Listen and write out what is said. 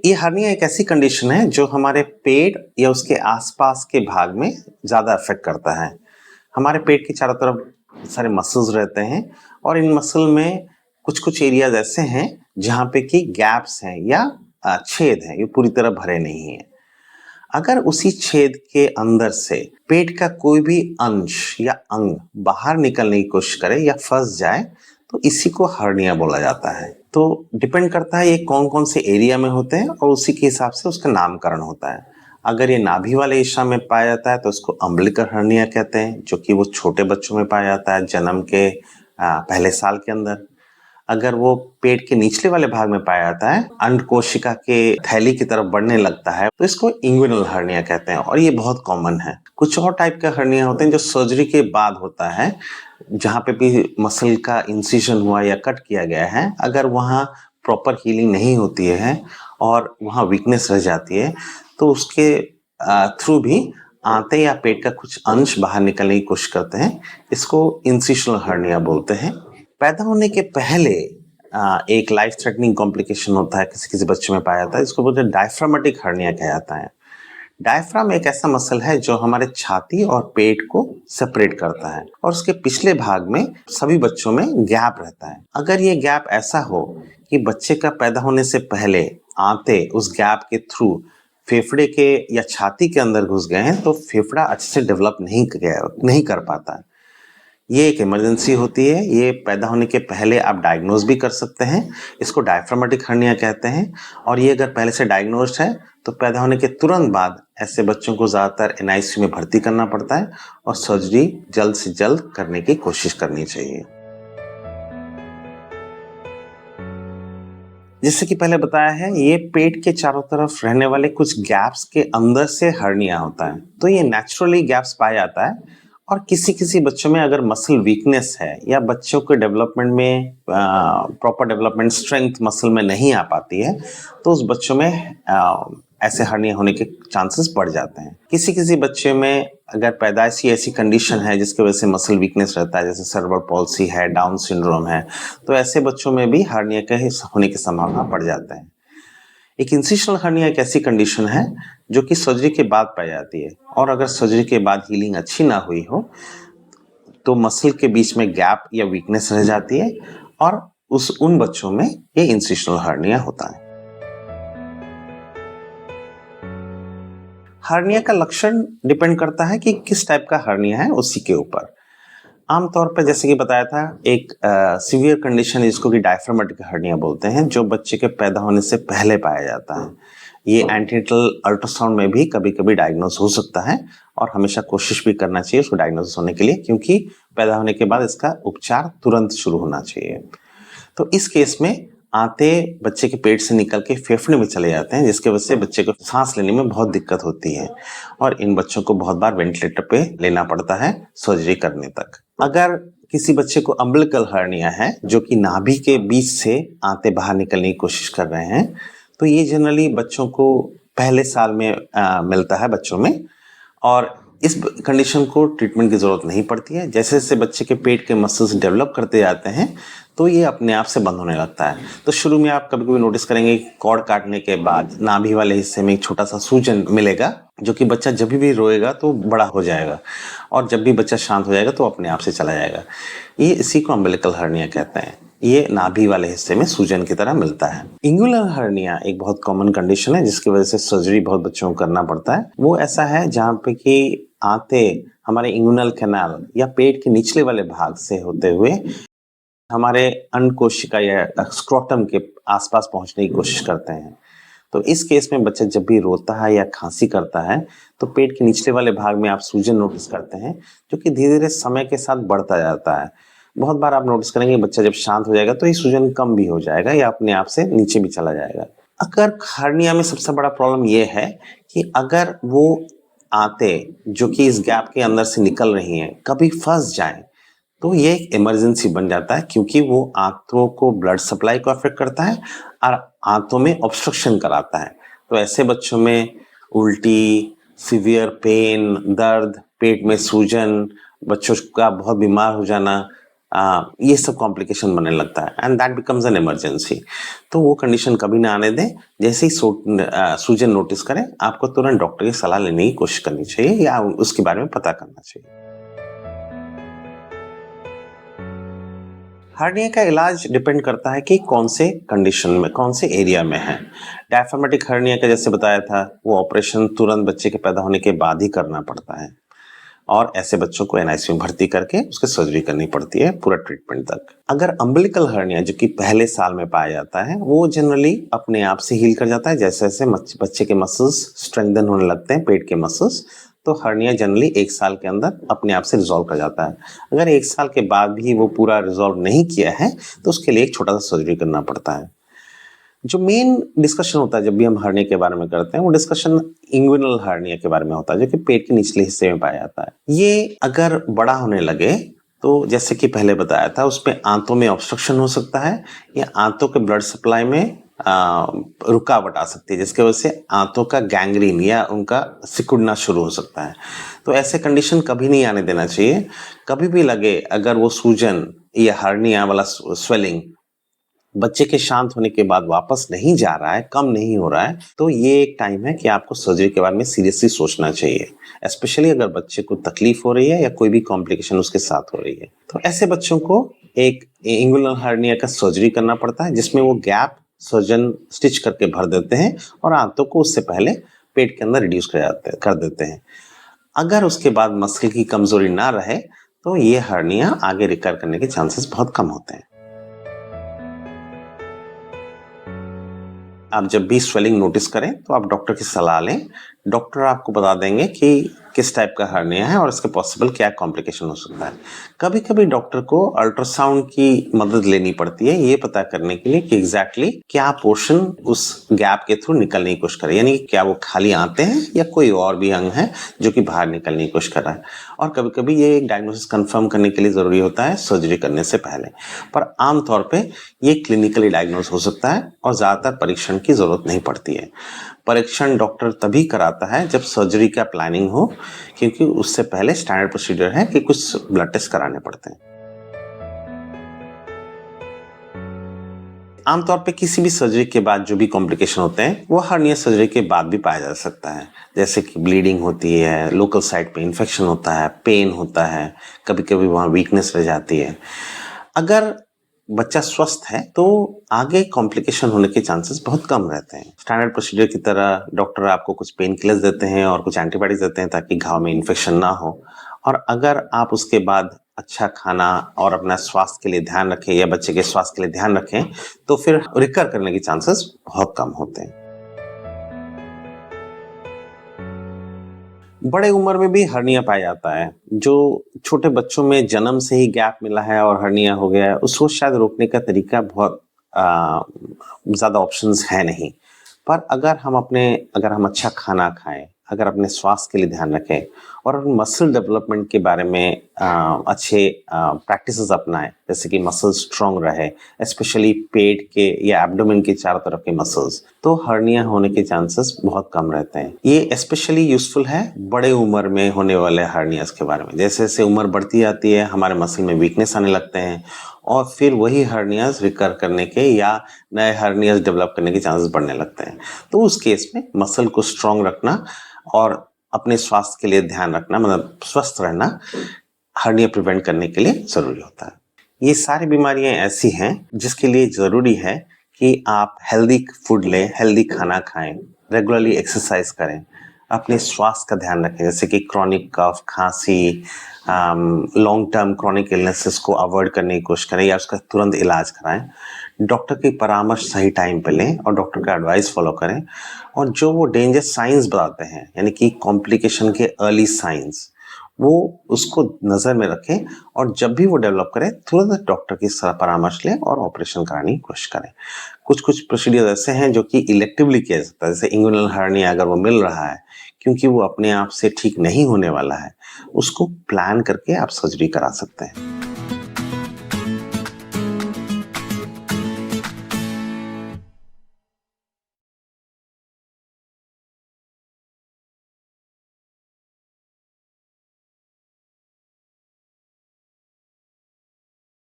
ये हर्निया एक ऐसी कंडीशन है जो हमारे पेट या उसके आसपास के भाग में ज़्यादा अफेक्ट करता है। हमारे पेट के चारों तरफ सारे मसल्स रहते हैं और इन मसल में कुछ-कुछ एरियाज़ ऐसे हैं जहाँ पे कि गैप्स हैं या छेद हैं, ये पूरी तरह भरे नहीं हैं। अगर उसी छेद के अंदर से पेट का कोई भी अंश या अंग बाहर निकलने की कोशिश करे या फंस जाए तो इसी को हर्निया बोला जाता है। तो डिपेंड करता है ये कौन-कौन से एरिया में होते हैं और उसी के हिसाब से उसका नामकरण होता है। अगर ये नाभि वाले हिस्सा में पाया जाता है तो उसको अम्बिलिकल हर्निया कहते हैं, जो कि वो छोटे बच्चों में पाया जाता है जन्म के पहले साल के अंदर। अगर वो पेट के निचले वाले भाग में पाया जाता है, अंड कोशिका के थैली की तरफ बढ़ने लगता है, तो इसको इंग्विनल हर्निया कहते हैं और ये बहुत कॉमन है। कुछ और टाइप के हर्निया होते हैं जो सर्जरी के बाद होता है, जहाँ पे भी मसल का इंसिजन हुआ या कट किया गया है, अगर वहाँ प्रॉपर हीलिंग नहीं होती है और वहाँ वीकनेस रह जाती है, तो उसके थ्रू भी आंते या पेट का कुछ अंश बाहर निकलने की कोशिश करते हैं। इसको इंसिशनल हर्निया बोलते हैं। पैदा होने के पहले एक लाइफ थ्रेटनिंग कॉम्प्लिकेशन होता है, किसी-किसी बच्चों में पाया जाता है, इसको बोलते हैं डायफ्रामेटिक हर्निया कहा जाता है। डायफ्राम एक ऐसा मसल है जो हमारे छाती और पेट को सेपरेट करता है और उसके पिछले भाग में सभी बच्चों में गैप रहता है। अगर ये गैप ऐसा हो कि बच्चे का पैदा होने से पहले आंते उस गैप के थ्रू फेफड़े के या छाती के अंदर घुस गए हैं तो फेफड़ा अच्छे से डेवलप नहीं कर पाता है। ये एक इमरजेंसी होती है, ये पैदा होने के पहले आप डायग्नोज भी कर सकते हैं। इसको डायफ्रामेटिक हर्निया कहते हैं और ये अगर पहले से डायग्नोज्ड है तो पैदा होने के तुरंत बाद ऐसे बच्चों को ज़्यादातर एनआईसीयू में भर्ती करना पड़ता है और सर्जरी जल्द से जल्द करने की कोशिश करनी चाहिए। जैसे कि पहले बताया है, ये पेट के चारों तरफ रहने वाले कुछ गैप्स के अंदर से हर्निया होता है। तो ये नेचुरली गैप्स पाया जाता है और किसी-किसी बच्चों में अगर मसल वीकनेस है या बच्चों के डेवलपमेंट में प्रॉपर डेवलपमेंट स्ट्रेंथ मसल में नहीं आ पाती है, तो उस बच्चों में ऐसे हर्निया होने के चांसेस बढ़ जाते हैं। किसी-किसी बच्चे में अगर पैदाइशी ऐसी कंडीशन है जिसकी वजह से मसल वीकनेस रहता है, जैसे सेरेब्रल पॉल्सी है, डाउन सिंड्रोम है, तो ऐसे बच्चों में भी हर्निया के होने की संभावना बढ़ जाता है। एक इंसिशनल हर्निया एक ऐसी कंडीशन है जो कि सर्जरी के बाद पाई जाती है और अगर सर्जरी के बाद हीलिंग अच्छी ना हुई हो तो मसल के बीच में गैप या वीकनेस रह जाती है और उन बच्चों में ये इंसिशनल हर्निया होता है। हर्निया का लक्षण डिपेंड करता है कि किस टाइप का हर्निया है उसी के ऊपर। आमतौर पे जैसे कि बताया था, एक सीवियर कंडीशन जिसको कि डायफ्रामेटिक हर्निया बोलते हैं, जो बच्चे के पैदा होने से पहले पाया जाता है। ये एंटीनेटल अल्ट्रासाउंड में भी कभी-कभी डायग्नोज हो सकता है और हमेशा कोशिश भी करना चाहिए उसको डायग्नोज होने के लिए, क्योंकि पैदा होने के बाद इसका उपचार तुरंत शुरू होना चाहिए। तो इस केस में आते बच्चे के पेट से निकल के फेफड़े में चले जाते हैं, जिसकी वजह से बच्चे को सांस लेने में बहुत दिक्कत होती है और इन बच्चों को बहुत बार वेंटिलेटर पे लेना पड़ता है सर्जरी करने तक। अगर किसी बच्चे को अम्बिलिकल हर्निया है, जो कि नाभि के बीच से आते बाहर निकलने की कोशिश कर रहे हैं, तो ये जनरली बच्चों को पहले साल में मिलता है बच्चों में और इस कंडीशन को ट्रीटमेंट की ज़रूरत नहीं पड़ती है। जैसे-जैसे बच्चे के पेट के मसल्स डेवलप करते जाते हैं, तो ये अपने आप से बंद होने लगता है। तो शुरू में आप कभी-कभी नोटिस करेंगे कि कॉर्ड काटने के बाद नाभि वाले हिस्से में एक छोटा-सा सूजन मिलेगा, जो कि बच्चा जब भी रोएगा तो बड़ा हो जाएगा और जब भी बच्चा शांत हो जाएगा तो अपने आप से चला जाएगा। ये इसी को अम्बिलिकल हर्निया कहते हैं। ये नाभि वाले हिस्से में सूजन की तरह मिलता है। इंगुलर हर्निया एक बहुत कॉमन कंडीशन है जिसकी वजह से सर्जरी बहुत बच्चों को करना पड़ता है। वो ऐसा है जहाँ पे कि आते हमारे इंगुइनल कैनाल या पेट के निचले वाले भाग से होते हुए हमारे अंड कोशिका या स्क्रोटम के आसपास पहुंचने की कोशिश करते हैं। तो इस केस में बच्चा जब भी रोता है या खांसी करता है तो पेट के निचले वाले भाग में आप सूजन नोटिस करते हैं, जो कि धीरे-धीरे समय के साथ बढ़ता जाता है। बहुत बार आप नोटिस करेंगे बच्चा जब शांत हो जाएगा तो ये सूजन कम भी हो जाएगा या अपने आप से नीचे भी चला जाएगा। अगर हर्निया में सबसे बड़ा प्रॉब्लम ये है कि अगर वो आते जो कि इस गैप के अंदर से निकल रही हैं कभी फंस जाएं तो ये एक इमरजेंसी बन जाता है, क्योंकि वो आंतों को ब्लड सप्लाई को अफेक्ट करता है और आंतों में ऑब्स्ट्रक्शन कराता है। तो ऐसे बच्चों में उल्टी, सीवियर पेन, दर्द, पेट में सूजन, बच्चों का बहुत बीमार हो जाना, ये सब कॉम्प्लिकेशन बनने लगता है and that becomes an emergency. तो वो कंडीशन कभी ना आने दें। जैसे ही सूजन नोटिस करें, आपको तुरंत डॉक्टर की सलाह लेने की कोशिश करनी चाहिए या उसके बारे में पता करना चाहिए। हार्निया का इलाज डिपेंड करता है कि कौन से कंडीशन में, कौन से एरिया में है। डायफ्रामेटिक हार्निया का जैसे बताया था, वो ऑपरेशन तुरंत बच्चे के पैदा होने के बाद ही करना पड़ता है और ऐसे बच्चों को एनआईसीयू में भर्ती करके उसके सर्जरी करनी पड़ती है पूरा ट्रीटमेंट तक। अगर अम्बिलिकल हार्निया जो कि पहले साल में पाया जाता है, वो जनरली अपने आप से हील कर जाता है जैसे जैसे बच्चे के मसल्स स्ट्रेंथन होने लगते हैं, पेट के मसल्स। तो हार्निया जनरली 1 साल के अंदर अपने आप से रिजॉल्व कर जाता है। अगर 1 साल के बाद भी वो पूरा रिजॉल्व नहीं किया है तो उसके लिए एक छोटा सा सर्जरी करना पड़ता है। जो मेन डिस्कशन होता है जब भी हम हार्निया के बारे में करते हैं, वो डिस्कशन इंग्विनल हार्निया के बारे में होता है, जो कि पेट के निचले हिस्से में पाया जाता है। ये अगर बड़ा होने लगे तो जैसे कि पहले बताया था, उसमें आंतों में ऑब्स्ट्रक्शन हो सकता है या आंतों के ब्लड सप्लाई में रुकावट आ सकती है, जिसकी वजह से आंतों का गैंग्रीन या उनका सिकुड़ना शुरू हो सकता है। तो ऐसे कंडीशन कभी नहीं आने देना चाहिए। कभी भी लगे अगर वो सूजन या हार्निया वाला स्वेलिंग बच्चे के शांत होने के बाद वापस नहीं जा रहा है, कम नहीं हो रहा है, तो ये एक टाइम है कि आपको सर्जरी के बारे में सीरियसली सोचना चाहिए, स्पेशली अगर बच्चे को तकलीफ हो रही है या कोई भी कॉम्प्लिकेशन उसके साथ हो रही है। तो ऐसे बच्चों को एक इंगुलर हार्निया का सर्जरी करना पड़ता है, जिसमें वो गैप सर्जन स्टिच करके भर देते हैं और आंतों को उससे पहले पेट के अंदर रिड्यूस कर देते हैं। अगर उसके बाद मसल की कमजोरी ना रहे तो ये हार्निया आगे रिकवर करने के चांसेस बहुत कम होते हैं। आप जब भी स्वेलिंग नोटिस करें तो आप डॉक्टर की सलाह लें। डॉक्टर आपको बता देंगे कि किस टाइप का हार्निया है और इसके पॉसिबल क्या कॉम्प्लिकेशन हो सकता है। कभी कभी डॉक्टर को अल्ट्रासाउंड की मदद लेनी पड़ती है ये पता करने के लिए कि एग्जैक्टली क्या पोर्शन उस गैप के थ्रू निकलने की कोशिश करे, यानी कि क्या वो खाली आते हैं या कोई और भी अंग है जो कि बाहर निकलने की कोशिश कर रहा है। और कभी कभी ये डायग्नोसिस कंफर्म करने के लिए जरूरी होता है सर्जरी करने से पहले, पर आमतौर पे ये क्लिनिकली डायग्नोस हो सकता है और ज्यादातर परीक्षण की जरूरत नहीं पड़ती है। परीक्षण डॉक्टर तभी कराता है जब सर्जरी का प्लानिंग हो, क्योंकि उससे पहले स्टैंडर्ड प्रोसीजर है कि कुछ ब्लड टेस्ट कराने पड़ते हैं। आमतौर पे किसी भी सर्जरी के बाद जो भी कॉम्प्लिकेशन होते हैं वो हार्निया सर्जरी के बाद भी पाया जा सकता है, जैसे कि ब्लीडिंग होती है, लोकल साइट पे इन्फेक्शन होता है, पेन होता है, कभी कभी वहाँ वीकनेस रह जाती है। अगर बच्चा स्वस्थ है तो आगे कॉम्प्लिकेशन होने के चांसेस बहुत कम रहते हैं। स्टैंडर्ड प्रोसीजर की तरह डॉक्टर आपको कुछ पेन किलर्स देते हैं और कुछ एंटीबायोटिक्स देते हैं ताकि घाव में इन्फेक्शन ना हो। और अगर आप उसके बाद अच्छा खाना और अपना स्वास्थ्य के लिए ध्यान रखें या बच्चे के स्वास्थ्य के लिए ध्यान रखें तो फिर रिकवर करने के चांसेस बहुत कम होते हैं। बड़े उम्र में भी हर्निया पाया जाता है। जो छोटे बच्चों में जन्म से ही गैप मिला है और हर्निया हो गया है, उसको शायद रोकने का तरीका बहुत ज़्यादा ऑप्शंस है नहीं। पर अगर हम अच्छा खाना खाएं, अगर अपने स्वास्थ्य के लिए ध्यान रखें और मसल डेवलपमेंट के बारे में अच्छे प्रैक्टिसेस अपनाएं, जैसे कि मसल स्ट्रांग रहे, स्पेशली पेट के या एब्डोमेन के चारों तरफ के मसल्स, तो हर्निया होने के चांसेस बहुत कम रहते हैं। ये स्पेशली यूजफुल है बड़े उम्र में होने वाले हर्नियास के बारे में। जैसे जैसे उम्र बढ़ती जाती है हमारे मसल में वीकनेस आने लगते हैं और फिर वही हर्नियास रिकवर करने के या नए हर्नियास डेवलप करने के चांसेस बढ़ने लगते हैं। तो उस केस में मसल को स्ट्रांग रखना और अपने स्वास्थ्य के लिए ध्यान रखना, मतलब स्वस्थ रहना, हर्निया प्रिवेंट करने के लिए जरूरी होता है। ये सारी बीमारियां ऐसी हैं जिसके लिए जरूरी है कि आप हेल्दी फूड लें, हेल्दी खाना खाएं, रेगुलरली एक्सरसाइज करें, अपने स्वास्थ्य का ध्यान रखें, जैसे कि क्रॉनिक कफ, खांसी, लॉन्ग टर्म क्रॉनिक इलनेसेस को अवॉइड करने की कोशिश करें या उसका तुरंत इलाज कराएं। डॉक्टर की परामर्श सही टाइम पे लें और डॉक्टर का एडवाइस फॉलो करें। और जो वो डेंजर साइंस बताते हैं, यानी कि कॉम्प्लिकेशन के अर्ली साइंस, वो उसको नज़र में रखें और जब भी वो डेवलप करें तुरंत डॉक्टर की परामर्श लें और ऑपरेशन कराने की कोशिश करें। कुछ कुछ प्रोसीजर ऐसे हैं जो कि इलेक्टिवली किया जा सकता है, जैसे इंगुइनल हर्निया अगर वो मिल रहा है क्योंकि वो अपने आप से ठीक नहीं होने वाला है, उसको प्लान करके आप सर्जरी करा सकते हैं।